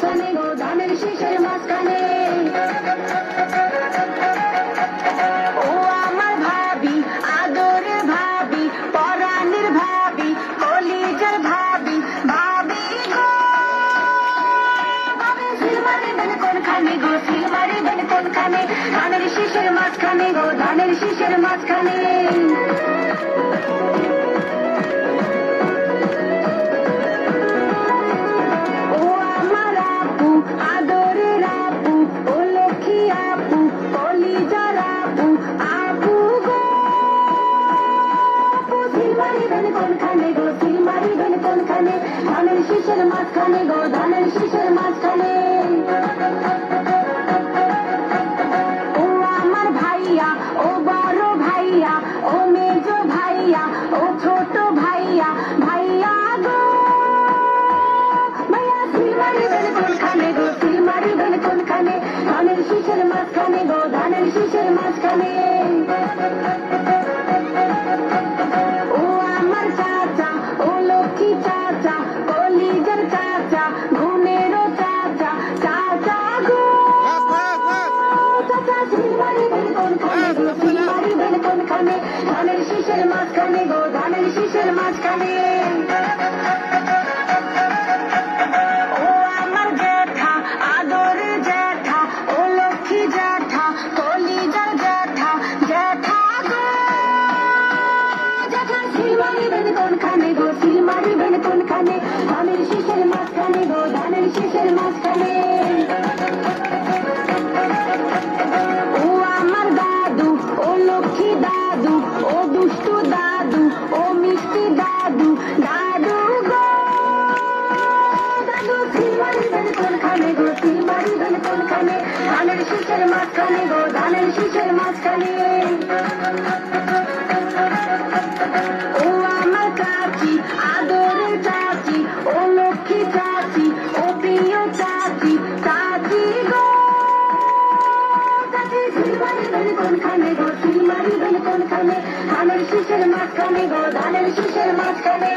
মাঝখানে গো ধানের শীষের মাঝখানে। ও আমার ভাবি, আদরের ভাবি, পরাণের ভাবি, কলিজার ভাবি, ভাবি গো ভাবি সিল মারিবেন কোনখানে গো, সিল মারিবেন কোনখানে? ধানের শীষের মাঝখানে গো ধানের শীষের মাঝখানে। কোনখানে গো সিল মারিবেন কোনখানে? ধানের শীষের মাঝখানে গো ধানের শীষের মাঝখানে। ও আমার ভাইয়া, ও বড় ভাইয়া, ও মেজ ভাইয়া, ও ছোট ভাইয়া, ভাইয়া গো ভাইয়া সিল মারিবেন কোনখানে গো, সিল মারিবেন কোনখানে? ধানের শীষের মাঝখানে গো ধানের শীষের মাঝখানে। চাচা, কলিজার চাচা, ঘুমেরও চাচা, চাচা গো চাচা সিল মারিবেন কোনখানে গো, সিল মারিবেন কোনখানে? ধানের শীষের মাঝখানে গো ধানের শীষের মাঝখানে। ও আমার জ্যাঠা, আদরের জ্যাঠা, ও লক্ষ্মী জ্যাঠা, কলিজার জ্যাঠা, জ্যাঠা গো জ্যাঠা সিল মারিবেন কোনখানে গো, সিল মারিবেন কোনখানে? ধানের শীষের মাঝখানে গো ধানের শীষের মাঝখানে। ও আমার দাদু, ও লক্ষ্মী দাদু, ও দুষ্টু দাদু, ও মিষ্টি দাদু, দাদু গো দাদু সিল মারিবেন কোনখানে গো, সিল মারিবেন কোনখানে? ধানের শীষের মাঝখানে গো ধানের শীষের মাঝখানে। ও আমার চাচি, আদরের চাচি, ও লক্ষ্মী চাচি, ও প্রিয় চাচি, চাচি গো চাচি সিল মারিবেন কোনখানে গো, সিল মারিবেন কোনখানে? ধানের শীষের মাঝখানে গো ধানের শীষের মাঝখানে।